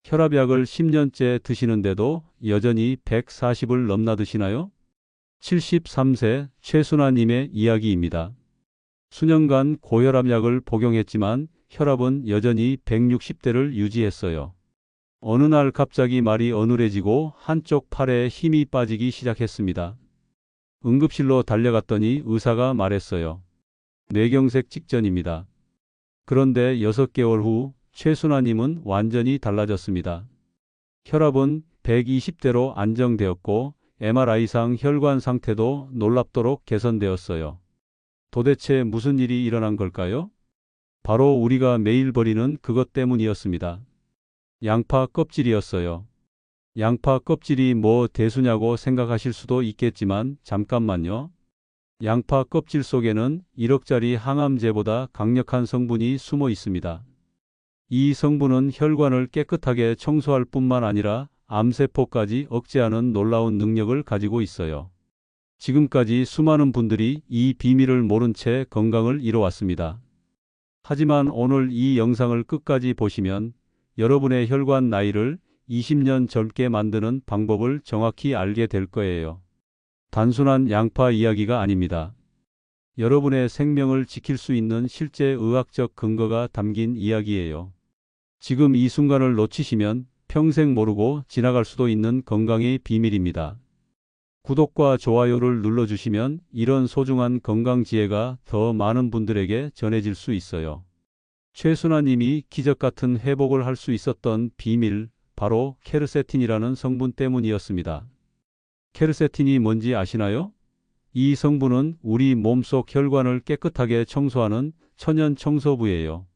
혈압약을 10년째 드시는데도 여전히 140을 넘나 드시나요? 73세 최순아님의 이야기입니다. 수년간 고혈압약을 복용했지만 혈압은 여전히 160대를 유지했어요. 어느 날 갑자기 말이 어눌해지고 한쪽 팔에 힘이 빠지기 시작했습니다. 응급실로 달려갔더니 의사가 말했어요. 뇌경색 직전입니다. 그런데 6개월 후 최순아님은 완전히 달라졌습니다. 혈압은 120대로 안정되었고 MRI상 혈관 상태도 놀랍도록 개선되었어요. 도대체 무슨 일이 일어난 걸까요? 바로 우리가 매일 버리는 그것 때문이었습니다. 양파 껍질이었어요. 양파 껍질이 뭐 대수냐고 생각하실 수도 있겠지만 잠깐만요. 양파 껍질 속에는 1억짜리 항암제보다 강력한 성분이 숨어 있습니다. 이 성분은 혈관을 깨끗하게 청소할 뿐만 아니라 암세포까지 억제하는 놀라운 능력을 가지고 있어요. 지금까지 수많은 분들이 이 비밀을 모른 채 건강을 잃어왔습니다. 하지만 오늘 이 영상을 끝까지 보시면 여러분의 혈관 나이를 20년 젊게 만드는 방법을 정확히 알게 될 거예요. 단순한 양파 이야기가 아닙니다. 여러분의 생명을 지킬 수 있는 실제 의학적 근거가 담긴 이야기예요. 지금 이 순간을 놓치시면 평생 모르고 지나갈 수도 있는 건강의 비밀입니다. 구독과 좋아요를 눌러주시면 이런 소중한 건강 지혜가 더 많은 분들에게 전해질 수 있어요. 최순아님이 기적같은 회복을 할 수 있었던 비밀, 바로 케르세틴이라는 성분 때문이었습니다. 케르세틴이 뭔지 아시나요? 이 성분은 우리 몸속 혈관을 깨끗하게 청소하는 천연 청소부예요.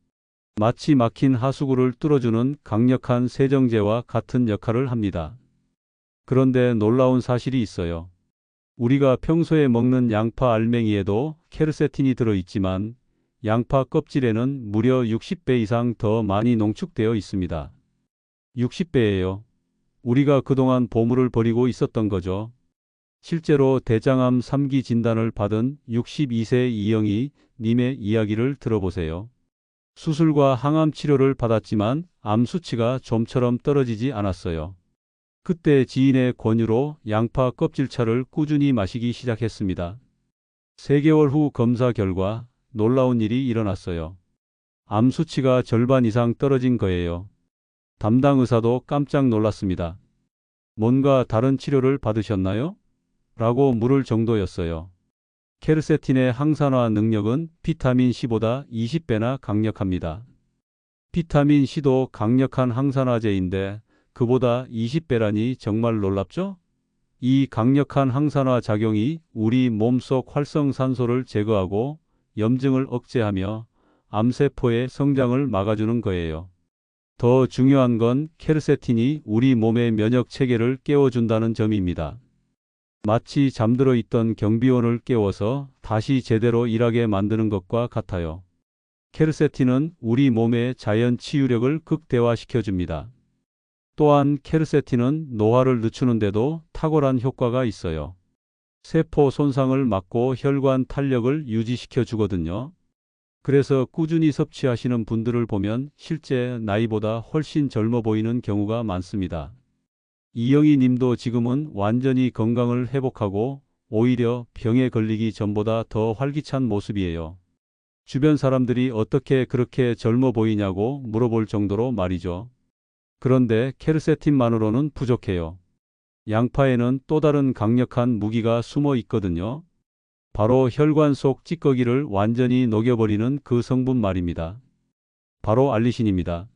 마치 막힌 하수구를 뚫어주는 강력한 세정제와 같은 역할을 합니다. 그런데 놀라운 사실이 있어요. 우리가 평소에 먹는 양파 알맹이에도 케르세틴이 들어있지만 양파 껍질에는 무려 60배 이상 더 많이 농축되어 있습니다. 60배예요. 우리가 그동안 보물을 버리고 있었던 거죠. 실제로 대장암 3기 진단을 받은 62세 이영희 님의 이야기를 들어보세요. 수술과 항암 치료를 받았지만 암 수치가 좀처럼 떨어지지 않았어요. 그때 지인의 권유로 양파 껍질차를 꾸준히 마시기 시작했습니다. 3개월 후 검사 결과 놀라운 일이 일어났어요. 암 수치가 절반 이상 떨어진 거예요. 담당 의사도 깜짝 놀랐습니다. 뭔가 다른 치료를 받으셨나요? 라고 물을 정도였어요. 케르세틴의 항산화 능력은 비타민C보다 20배나 강력합니다. 비타민C도 강력한 항산화제인데 그보다 20배라니 정말 놀랍죠? 이 강력한 항산화 작용이 우리 몸속 활성산소를 제거하고 염증을 억제하며 암세포의 성장을 막아주는 거예요. 더 중요한 건 케르세틴이 우리 몸의 면역 체계를 깨워준다는 점입니다. 마치 잠들어 있던 경비원을 깨워서 다시 제대로 일하게 만드는 것과 같아요. 케르세틴은 우리 몸의 자연 치유력을 극대화시켜줍니다. 또한 케르세틴은 노화를 늦추는데도 탁월한 효과가 있어요. 세포 손상을 막고 혈관 탄력을 유지시켜 주거든요. 그래서 꾸준히 섭취하시는 분들을 보면 실제 나이보다 훨씬 젊어 보이는 경우가 많습니다. 이영희 님도 지금은 완전히 건강을 회복하고 오히려 병에 걸리기 전보다 더 활기찬 모습이에요. 주변 사람들이 어떻게 그렇게 젊어 보이냐고 물어볼 정도로 말이죠. 그런데 케르세틴만으로는 부족해요. 양파에는 또 다른 강력한 무기가 숨어 있거든요. 바로 혈관 속 찌꺼기를 완전히 녹여버리는 그 성분 말입니다. 바로 알리신입니다.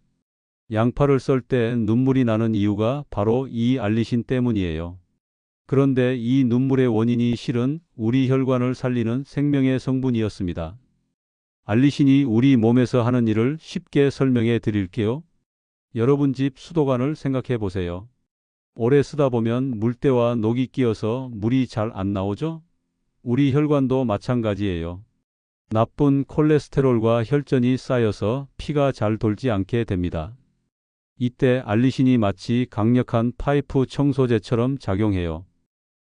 양파를 썰 때 눈물이 나는 이유가 바로 이 알리신 때문이에요. 그런데 이 눈물의 원인이 실은 우리 혈관을 살리는 생명의 성분이었습니다. 알리신이 우리 몸에서 하는 일을 쉽게 설명해 드릴게요. 여러분 집 수도관을 생각해 보세요. 오래 쓰다 보면 물때와 녹이 끼어서 물이 잘 안 나오죠? 우리 혈관도 마찬가지예요. 나쁜 콜레스테롤과 혈전이 쌓여서 피가 잘 돌지 않게 됩니다. 이때 알리신이 마치 강력한 파이프 청소제처럼 작용해요.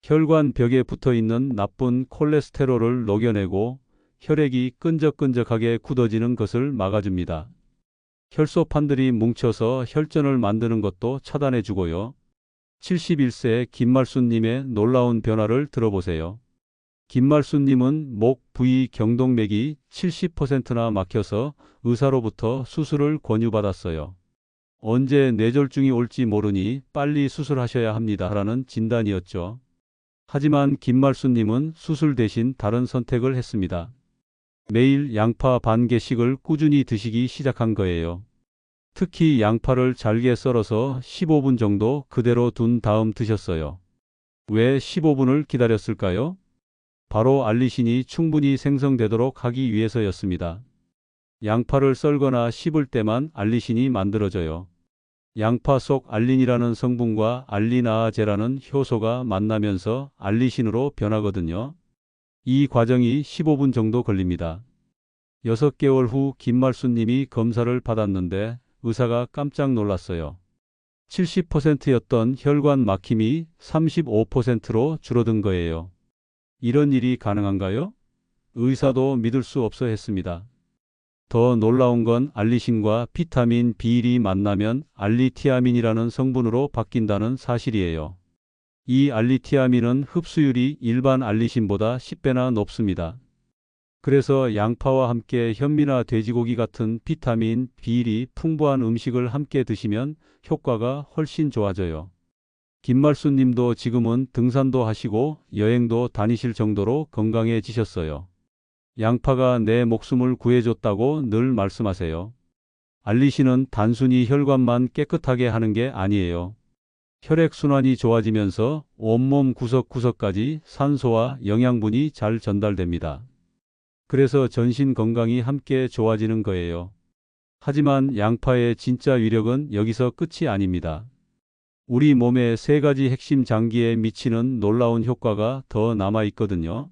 혈관 벽에 붙어있는 나쁜 콜레스테롤을 녹여내고 혈액이 끈적끈적하게 굳어지는 것을 막아줍니다. 혈소판들이 뭉쳐서 혈전을 만드는 것도 차단해 주고요. 71세 김말순님의 놀라운 변화를 들어보세요. 김말순님은 목 부위 경동맥이 70%나 막혀서 의사로부터 수술을 권유받았어요. 언제 뇌졸중이 올지 모르니 빨리 수술하셔야 합니다라는 진단이었죠. 하지만 김말순님은 수술 대신 다른 선택을 했습니다. 매일 양파 반 개씩을 꾸준히 드시기 시작한 거예요. 특히 양파를 잘게 썰어서 15분 정도 그대로 둔 다음 드셨어요. 왜 15분을 기다렸을까요? 바로 알리신이 충분히 생성되도록 하기 위해서였습니다. 양파를 썰거나 씹을 때만 알리신이 만들어져요. 양파 속 알린이라는 성분과 알리나아제라는 효소가 만나면서 알리신으로 변하거든요. 이 과정이 15분 정도 걸립니다. 6개월 후 김말순님이 검사를 받았는데 의사가 깜짝 놀랐어요. 70%였던 혈관 막힘이 35%로 줄어든 거예요. 이런 일이 가능한가요? 의사도 믿을 수 없어 했습니다. 더 놀라운 건 알리신과 비타민 B1이 만나면 알리티아민이라는 성분으로 바뀐다는 사실이에요. 이 알리티아민은 흡수율이 일반 알리신보다 10배나 높습니다. 그래서 양파와 함께 현미나 돼지고기 같은 비타민 B1이 풍부한 음식을 함께 드시면 효과가 훨씬 좋아져요. 김말순님도 지금은 등산도 하시고 여행도 다니실 정도로 건강해지셨어요. 양파가 내 목숨을 구해줬다고 늘 말씀하세요. 알리신은 단순히 혈관만 깨끗하게 하는 게 아니에요. 혈액순환이 좋아지면서 온몸 구석구석까지 산소와 영양분이 잘 전달됩니다. 그래서 전신 건강이 함께 좋아지는 거예요. 하지만 양파의 진짜 위력은 여기서 끝이 아닙니다. 우리 몸의 3가지 핵심 장기에 미치는 놀라운 효과가 더 남아 있거든요.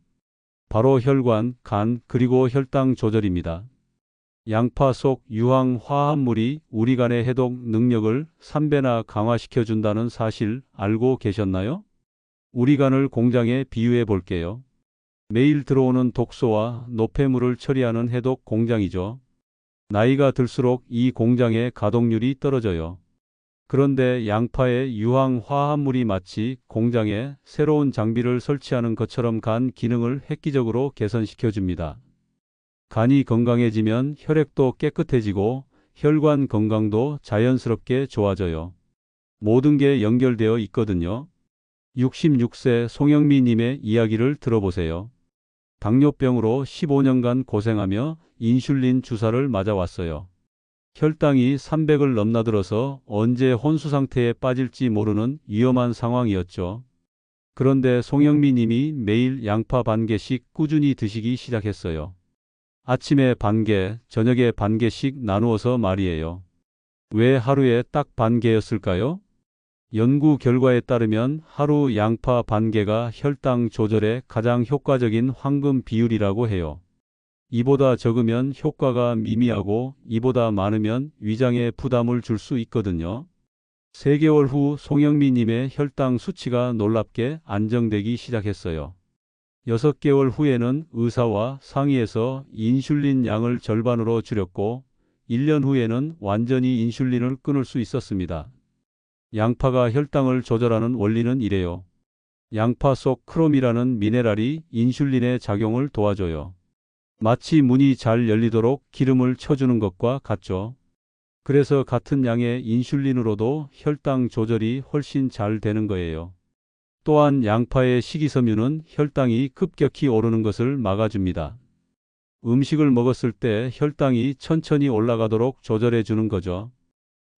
바로 혈관, 간, 그리고 혈당 조절입니다. 양파 속 유황 화합물이 우리 간의 해독 능력을 3배나 강화시켜준다는 사실 알고 계셨나요? 우리 간을 공장에 비유해 볼게요. 매일 들어오는 독소와 노폐물을 처리하는 해독 공장이죠. 나이가 들수록 이 공장의 가동률이 떨어져요. 그런데 양파의 유황 화합물이 마치 공장에 새로운 장비를 설치하는 것처럼 간 기능을 획기적으로 개선시켜 줍니다. 간이 건강해지면 혈액도 깨끗해지고 혈관 건강도 자연스럽게 좋아져요. 모든 게 연결되어 있거든요. 66세 송영미 님의 이야기를 들어보세요. 당뇨병으로 15년간 고생하며 인슐린 주사를 맞아왔어요. 혈당이 300을 넘나들어서 언제 혼수 상태에 빠질지 모르는 위험한 상황이었죠. 그런데 송영미 님이 매일 양파 반 개씩 꾸준히 드시기 시작했어요. 아침에 반 개, 저녁에 반 개씩 나누어서 말이에요. 왜 하루에 딱 반 개였을까요? 연구 결과에 따르면 하루 양파 반 개가 혈당 조절에 가장 효과적인 황금 비율이라고 해요. 이보다 적으면 효과가 미미하고 이보다 많으면 위장에 부담을 줄 수 있거든요. 3개월 후 송영미 님의 혈당 수치가 놀랍게 안정되기 시작했어요. 6개월 후에는 의사와 상의해서 인슐린 양을 절반으로 줄였고 1년 후에는 완전히 인슐린을 끊을 수 있었습니다. 양파가 혈당을 조절하는 원리는 이래요. 양파 속 크롬이라는 미네랄이 인슐린의 작용을 도와줘요. 마치 문이 잘 열리도록 기름을 쳐주는 것과 같죠. 그래서 같은 양의 인슐린으로도 혈당 조절이 훨씬 잘 되는 거예요. 또한 양파의 식이섬유는 혈당이 급격히 오르는 것을 막아줍니다. 음식을 먹었을 때 혈당이 천천히 올라가도록 조절해 주는 거죠.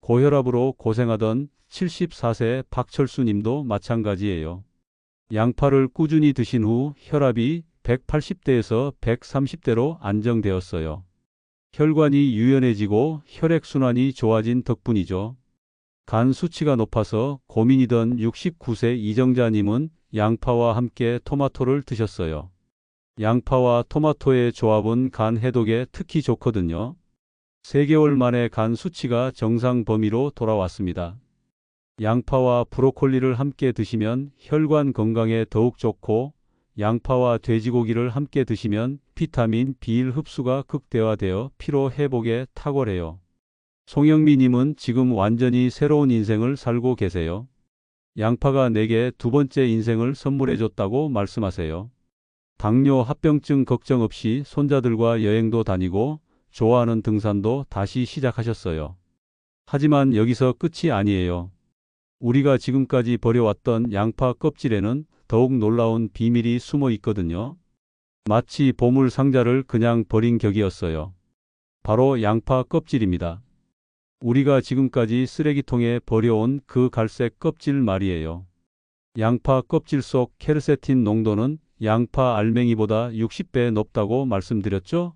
고혈압으로 고생하던 74세 박철수 님도 마찬가지예요. 양파를 꾸준히 드신 후 혈압이 180대에서 130대로 안정되었어요. 혈관이 유연해지고 혈액순환이 좋아진 덕분이죠. 간 수치가 높아서 고민이던 69세 이정자님은 양파와 함께 토마토를 드셨어요. 양파와 토마토의 조합은 간 해독에 특히 좋거든요. 3개월 만에 간 수치가 정상 범위로 돌아왔습니다. 양파와 브로콜리를 함께 드시면 혈관 건강에 더욱 좋고 양파와 돼지고기를 함께 드시면 비타민 B1 흡수가 극대화되어 피로 회복에 탁월해요. 송영미님은 지금 완전히 새로운 인생을 살고 계세요. 양파가 내게 두 번째 인생을 선물해줬다고 말씀하세요. 당뇨, 합병증 걱정 없이 손자들과 여행도 다니고 좋아하는 등산도 다시 시작하셨어요. 하지만 여기서 끝이 아니에요. 우리가 지금까지 버려왔던 양파 껍질에는 더욱 놀라운 비밀이 숨어 있거든요. 마치 보물 상자를 그냥 버린 격이었어요. 바로 양파 껍질입니다. 우리가 지금까지 쓰레기통에 버려온 그 갈색 껍질 말이에요. 양파 껍질 속 케르세틴 농도는 양파 알맹이보다 60배 높다고 말씀드렸죠?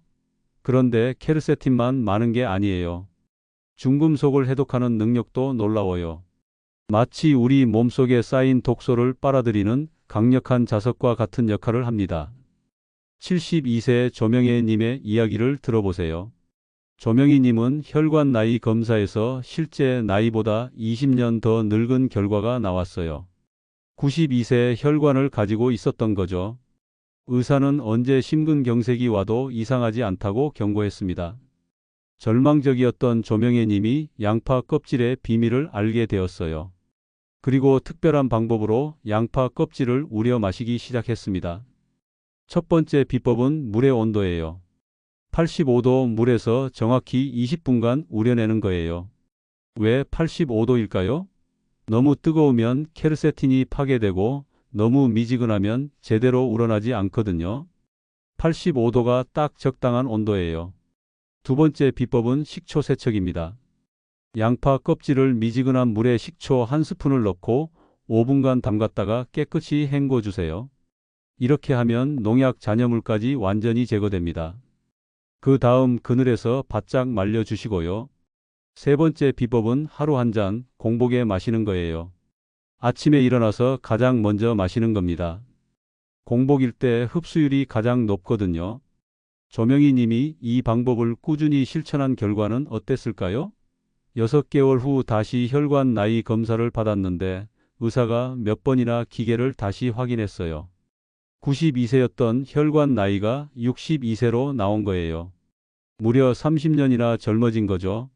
그런데 케르세틴만 많은 게 아니에요. 중금속을 해독하는 능력도 놀라워요. 마치 우리 몸속에 쌓인 독소를 빨아들이는 강력한 자석과 같은 역할을 합니다. 72세 조명혜님의 이야기를 들어보세요. 조명희님은 혈관 나이 검사에서 실제 나이보다 20년 더 늙은 결과가 나왔어요. 92세 혈관을 가지고 있었던 거죠. 의사는 언제 심근경색이 와도 이상하지 않다고 경고했습니다. 절망적이었던 조명혜님이 양파 껍질의 비밀을 알게 되었어요. 그리고 특별한 방법으로 양파 껍질을 우려 마시기 시작했습니다. 첫 번째 비법은 물의 온도예요. 85도 물에서 정확히 20분간 우려내는 거예요. 왜 85도일까요? 너무 뜨거우면 케르세틴이 파괴되고 너무 미지근하면 제대로 우러나지 않거든요. 85도가 딱 적당한 온도예요. 두 번째 비법은 식초 세척입니다. 양파 껍질을 미지근한 물에 식초 한 스푼을 넣고 5분간 담갔다가 깨끗이 헹궈 주세요. 이렇게 하면 농약 잔여물까지 완전히 제거됩니다. 그 다음 그늘에서 바짝 말려주시고요. 세 번째 비법은 하루 한 잔 공복에 마시는 거예요. 아침에 일어나서 가장 먼저 마시는 겁니다. 공복일 때 흡수율이 가장 높거든요. 조명희 님이 이 방법을 꾸준히 실천한 결과는 어땠을까요? 6개월 후 다시 혈관 나이 검사를 받았는데 의사가 몇 번이나 기계를 다시 확인했어요. 92세였던 혈관 나이가 62세로 나온 거예요. 무려 30년이나 젊어진 거죠.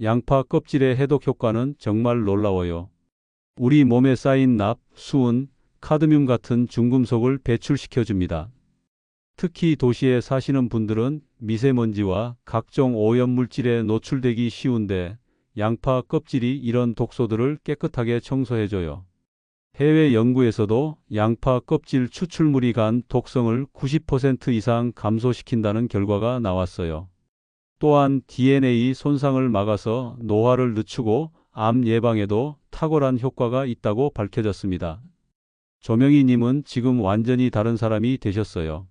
양파 껍질의 해독 효과는 정말 놀라워요. 우리 몸에 쌓인 납, 수은, 카드뮴 같은 중금속을 배출시켜 줍니다. 특히 도시에 사시는 분들은 미세먼지와 각종 오염물질에 노출되기 쉬운데 양파 껍질이 이런 독소들을 깨끗하게 청소해줘요. 해외 연구에서도 양파 껍질 추출물이 간 독성을 90% 이상 감소시킨다는 결과가 나왔어요. 또한 DNA 손상을 막아서 노화를 늦추고 암 예방에도 탁월한 효과가 있다고 밝혀졌습니다. 조명희 님은 지금 완전히 다른 사람이 되셨어요.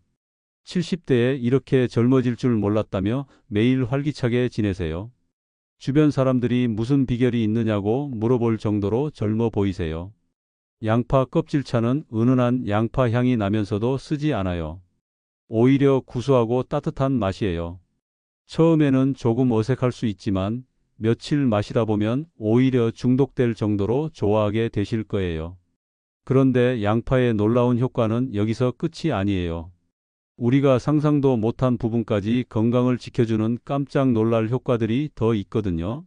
70대에 이렇게 젊어질 줄 몰랐다며 매일 활기차게 지내세요. 주변 사람들이 무슨 비결이 있느냐고 물어볼 정도로 젊어 보이세요. 양파 껍질차는 은은한 양파 향이 나면서도 쓰지 않아요. 오히려 구수하고 따뜻한 맛이에요. 처음에는 조금 어색할 수 있지만 며칠 마시다 보면 오히려 중독될 정도로 좋아하게 되실 거예요. 그런데 양파의 놀라운 효과는 여기서 끝이 아니에요. 우리가 상상도 못한 부분까지 건강을 지켜주는 깜짝 놀랄 효과들이 더 있거든요.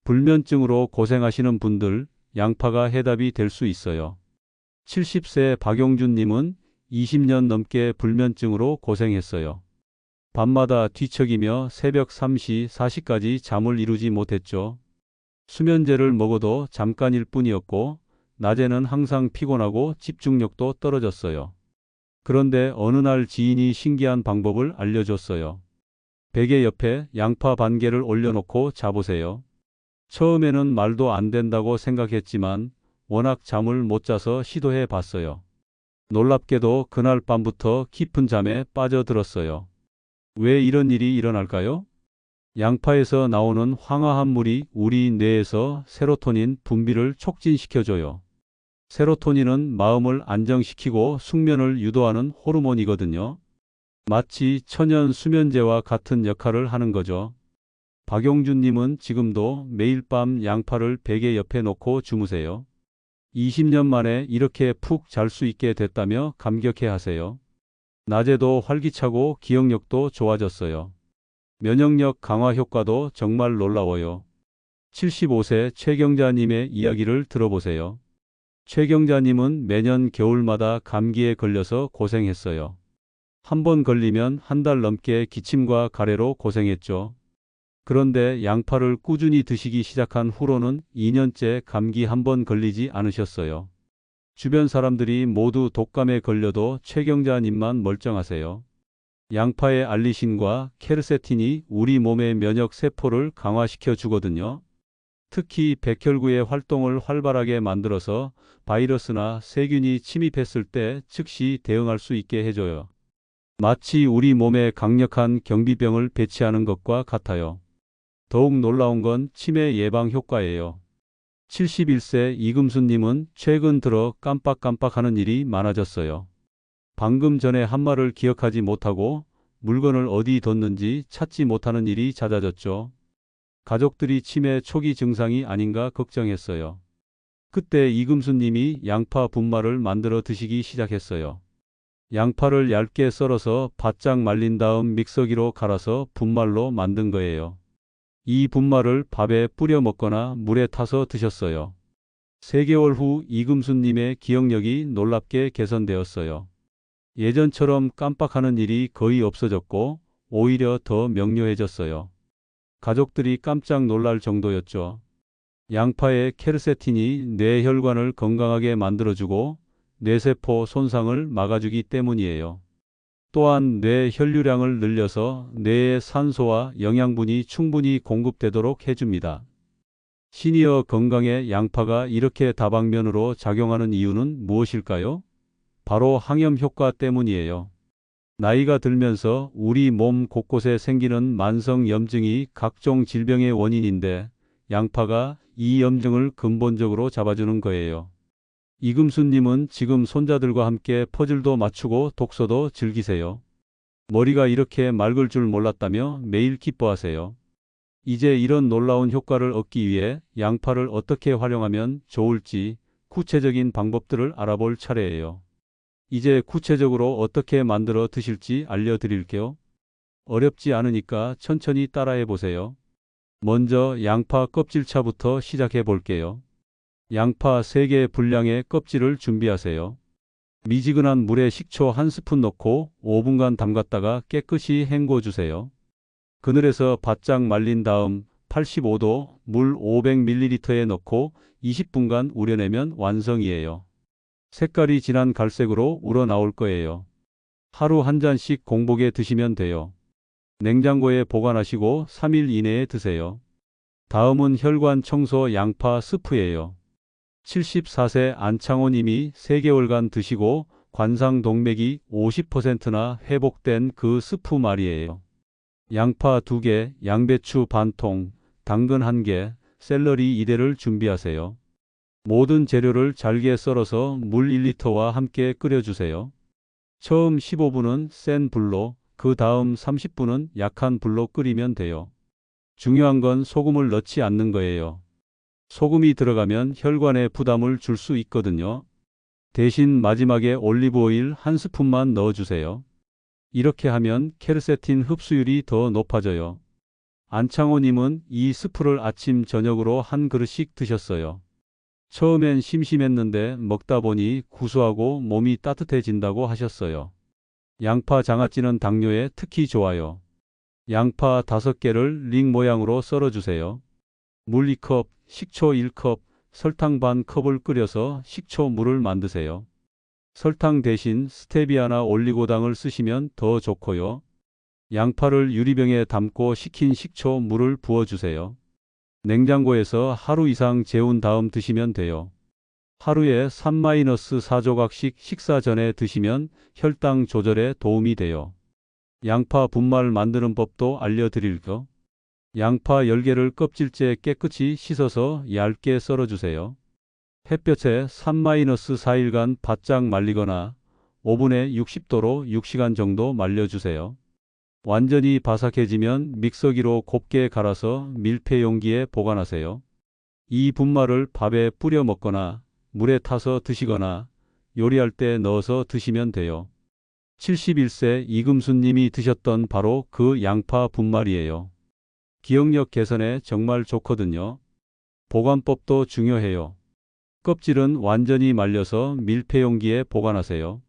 불면증으로 고생하시는 분들, 양파가 해답이 될 수 있어요. 70세 박용준님은 20년 넘게 불면증으로 고생했어요. 밤마다 뒤척이며 새벽 3시, 4시까지 잠을 이루지 못했죠. 수면제를 먹어도 잠깐일 뿐이었고 낮에는 항상 피곤하고 집중력도 떨어졌어요. 그런데 어느 날 지인이 신기한 방법을 알려줬어요. 베개 옆에 양파 반 개를 올려놓고 자보세요. 처음에는 말도 안 된다고 생각했지만 워낙 잠을 못 자서 시도해 봤어요. 놀랍게도 그날 밤부터 깊은 잠에 빠져들었어요. 왜 이런 일이 일어날까요? 양파에서 나오는 황화합물이 우리 뇌에서 세로토닌 분비를 촉진시켜줘요. 세로토닌은 마음을 안정시키고 숙면을 유도하는 호르몬이거든요. 마치 천연 수면제와 같은 역할을 하는 거죠. 박용준님은 지금도 매일 밤 양파를 베개 옆에 놓고 주무세요. 20년 만에 이렇게 푹 잘 수 있게 됐다며 감격해 하세요. 낮에도 활기차고 기억력도 좋아졌어요. 면역력 강화 효과도 정말 놀라워요. 75세 최경자님의 이야기를 들어보세요. 최경자님은 매년 겨울마다 감기에 걸려서 고생했어요. 한 번 걸리면 한 달 넘게 기침과 가래로 고생했죠. 그런데 양파를 꾸준히 드시기 시작한 후로는 2년째 감기 한 번 걸리지 않으셨어요. 주변 사람들이 모두 독감에 걸려도 최경자님만 멀쩡하세요. 양파의 알리신과 케르세틴이 우리 몸의 면역 세포를 강화시켜 주거든요. 특히 백혈구의 활동을 활발하게 만들어서 바이러스나 세균이 침입했을 때 즉시 대응할 수 있게 해줘요. 마치 우리 몸에 강력한 경비병을 배치하는 것과 같아요. 더욱 놀라운 건 치매 예방 효과예요. 71세 이금수님은 최근 들어 깜빡깜빡하는 일이 많아졌어요. 방금 전에 한 말을 기억하지 못하고 물건을 어디 뒀는지 찾지 못하는 일이 잦아졌죠. 가족들이 치매 초기 증상이 아닌가 걱정했어요. 그때 이금수님이 양파 분말을 만들어 드시기 시작했어요. 양파를 얇게 썰어서 바짝 말린 다음 믹서기로 갈아서 분말로 만든 거예요. 이 분말을 밥에 뿌려 먹거나 물에 타서 드셨어요. 3개월 후 이금수님의 기억력이 놀랍게 개선되었어요. 예전처럼 깜빡하는 일이 거의 없어졌고 오히려 더 명료해졌어요. 가족들이 깜짝 놀랄 정도였죠. 양파의 케르세틴이 뇌혈관을 건강하게 만들어주고 뇌세포 손상을 막아주기 때문이에요. 또한 뇌 혈류량을 늘려서 뇌에 산소와 영양분이 충분히 공급되도록 해줍니다. 시니어 건강에 양파가 이렇게 다방면으로 작용하는 이유는 무엇일까요? 바로 항염 효과 때문이에요. 나이가 들면서 우리 몸 곳곳에 생기는 만성 염증이 각종 질병의 원인인데 양파가 이 염증을 근본적으로 잡아주는 거예요. 이금수님은 지금 손자들과 함께 퍼즐도 맞추고 독서도 즐기세요. 머리가 이렇게 맑을 줄 몰랐다며 매일 기뻐하세요. 이제 이런 놀라운 효과를 얻기 위해 양파를 어떻게 활용하면 좋을지 구체적인 방법들을 알아볼 차례예요. 이제 구체적으로 어떻게 만들어 드실지 알려드릴게요. 어렵지 않으니까 천천히 따라해 보세요. 먼저 양파 껍질차부터 시작해 볼게요. 양파 3개 분량의 껍질을 준비하세요. 미지근한 물에 식초 1스푼 넣고 5분간 담갔다가 깨끗이 헹궈 주세요. 그늘에서 바짝 말린 다음 85도 물 500ml에 넣고 20분간 우려내면 완성이에요. 색깔이 진한 갈색으로 우러나올 거예요. 하루 한 잔씩 공복에 드시면 돼요. 냉장고에 보관하시고 3일 이내에 드세요. 다음은 혈관 청소 양파 스프예요. 74세 안창호님이 3개월간 드시고 관상 동맥이 50%나 회복된 그 스프 말이에요. 양파 2개, 양배추 반통, 당근 1개, 샐러리 2대를 준비하세요. 모든 재료를 잘게 썰어서 물 1리터와 함께 끓여주세요. 처음 15분은 센 불로, 그 다음 30분은 약한 불로 끓이면 돼요. 중요한 건 소금을 넣지 않는 거예요. 소금이 들어가면 혈관에 부담을 줄 수 있거든요. 대신 마지막에 올리브 오일 1스푼만 넣어주세요. 이렇게 하면 케르세틴 흡수율이 더 높아져요. 안창호님은 이 스프를 아침 저녁으로 한 그릇씩 드셨어요. 처음엔 심심했는데 먹다 보니 구수하고 몸이 따뜻해진다고 하셨어요. 양파 장아찌는 당뇨에 특히 좋아요. 양파 5개를 링 모양으로 썰어주세요. 물 2컵, 식초 1컵, 설탕 반 컵을 끓여서 식초 물을 만드세요. 설탕 대신 스테비아나 올리고당을 쓰시면 더 좋고요. 양파를 유리병에 담고 식힌 식초 물을 부어주세요. 냉장고에서 하루 이상 재운 다음 드시면 돼요. 하루에 3-4조각씩 식사 전에 드시면 혈당 조절에 도움이 돼요. 양파 분말 만드는 법도 알려드릴게요. 양파 10개를 껍질째 깨끗이 씻어서 얇게 썰어주세요. 햇볕에 3-4일간 바짝 말리거나 오븐에 60도로 6시간 정도 말려주세요. 완전히 바삭해지면 믹서기로 곱게 갈아서 밀폐 용기에 보관하세요. 이 분말을 밥에 뿌려 먹거나 물에 타서 드시거나 요리할 때 넣어서 드시면 돼요. 71세 이금수님이 드셨던 바로 그 양파 분말이에요. 기억력 개선에 정말 좋거든요. 보관법도 중요해요. 껍질은 완전히 말려서 밀폐용기에 보관하세요.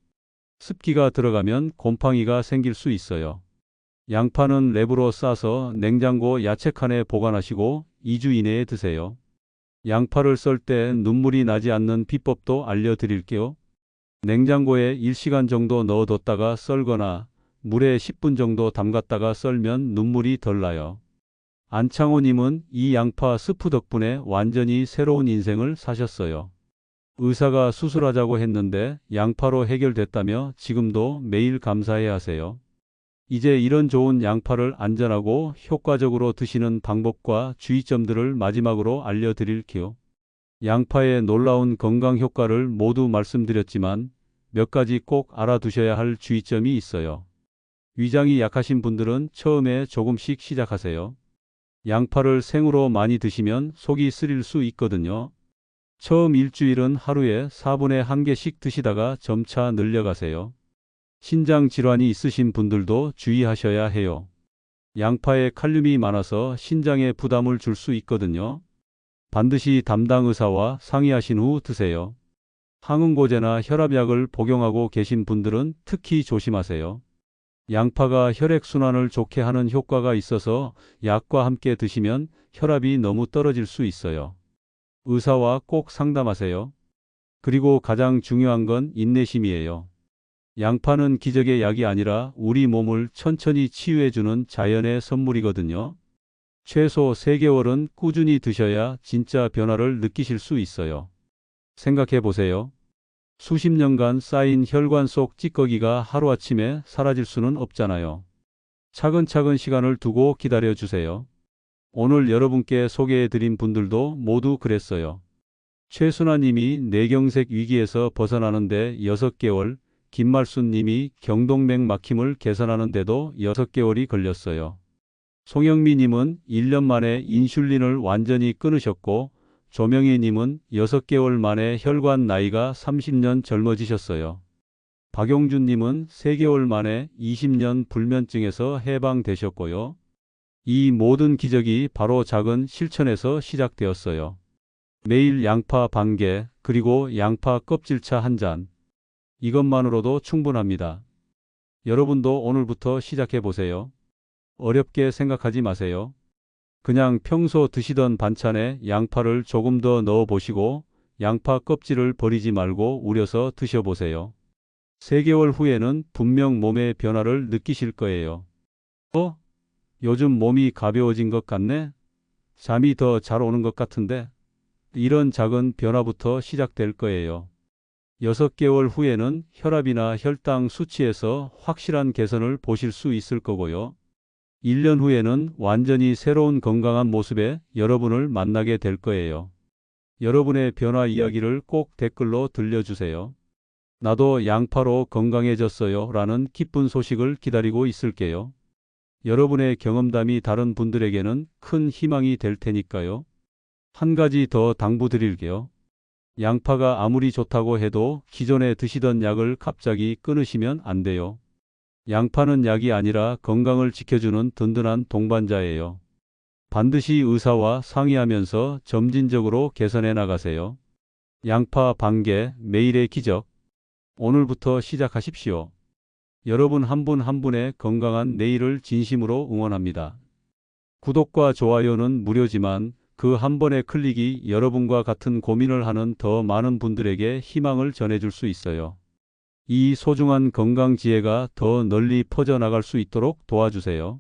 습기가 들어가면 곰팡이가 생길 수 있어요. 양파는 랩으로 싸서 냉장고 야채칸에 보관하시고 2주 이내에 드세요. 양파를 썰 때 눈물이 나지 않는 비법도 알려드릴게요. 냉장고에 1시간 정도 넣어뒀다가 썰거나 물에 10분 정도 담갔다가 썰면 눈물이 덜 나요. 안창호님은 이 양파 스프 덕분에 완전히 새로운 인생을 사셨어요. 의사가 수술하자고 했는데 양파로 해결됐다며 지금도 매일 감사해 하세요. 이제 이런 좋은 양파를 안전하고 효과적으로 드시는 방법과 주의점들을 마지막으로 알려드릴게요. 양파의 놀라운 건강 효과를 모두 말씀드렸지만 몇 가지 꼭 알아두셔야 할 주의점이 있어요. 위장이 약하신 분들은 처음에 조금씩 시작하세요. 양파를 생으로 많이 드시면 속이 쓰릴 수 있거든요. 처음 일주일은 하루에 4분의 1개씩 드시다가 점차 늘려가세요. 신장 질환이 있으신 분들도 주의하셔야 해요. 양파에 칼륨이 많아서 신장에 부담을 줄 수 있거든요. 반드시 담당 의사와 상의하신 후 드세요. 항응고제나 혈압약을 복용하고 계신 분들은 특히 조심하세요. 양파가 혈액순환을 좋게 하는 효과가 있어서 약과 함께 드시면 혈압이 너무 떨어질 수 있어요. 의사와 꼭 상담하세요. 그리고 가장 중요한 건 인내심이에요. 양파는 기적의 약이 아니라 우리 몸을 천천히 치유해주는 자연의 선물이거든요. 최소 3개월은 꾸준히 드셔야 진짜 변화를 느끼실 수 있어요. 생각해 보세요. 수십 년간 쌓인 혈관 속 찌꺼기가 하루아침에 사라질 수는 없잖아요. 차근차근 시간을 두고 기다려 주세요. 오늘 여러분께 소개해드린 분들도 모두 그랬어요. 최순아님이 뇌경색 위기에서 벗어나는데 6개월, 김말순님이 경동맥 막힘을 개선하는데도 6개월이 걸렸어요. 송영미님은 1년 만에 인슐린을 완전히 끊으셨고 조명희님은 6개월 만에 혈관 나이가 30년 젊어지셨어요. 박용준님은 3개월 만에 20년 불면증에서 해방되셨고요. 이 모든 기적이 바로 작은 실천에서 시작되었어요. 매일 양파 반 개, 그리고 양파 껍질차 한 잔. 이것만으로도 충분합니다. 여러분도 오늘부터 시작해 보세요. 어렵게 생각하지 마세요. 그냥 평소 드시던 반찬에 양파를 조금 더 넣어 보시고 양파 껍질을 버리지 말고 우려서 드셔보세요. 3개월 후에는 분명 몸의 변화를 느끼실 거예요. 요즘 몸이 가벼워진 것 같네? 잠이 더 잘 오는 것 같은데? 이런 작은 변화부터 시작될 거예요. 6개월 후에는 혈압이나 혈당 수치에서 확실한 개선을 보실 수 있을 거고요. 1년 후에는 완전히 새로운 건강한 모습의 여러분을 만나게 될 거예요. 여러분의 변화 이야기를 꼭 댓글로 들려주세요. 나도 양파로 건강해졌어요 라는 기쁜 소식을 기다리고 있을게요. 여러분의 경험담이 다른 분들에게는 큰 희망이 될 테니까요. 한 가지 더 당부드릴게요. 양파가 아무리 좋다고 해도 기존에 드시던 약을 갑자기 끊으시면 안 돼요. 양파는 약이 아니라 건강을 지켜주는 든든한 동반자예요. 반드시 의사와 상의하면서 점진적으로 개선해 나가세요. 양파 반 개, 매일의 기적. 오늘부터 시작하십시오. 여러분 한 분 한 분의 건강한 내일을 진심으로 응원합니다. 구독과 좋아요는 무료지만 그 한 번의 클릭이 여러분과 같은 고민을 하는 더 많은 분들에게 희망을 전해줄 수 있어요. 이 소중한 건강 지혜가 더 널리 퍼져나갈 수 있도록 도와주세요.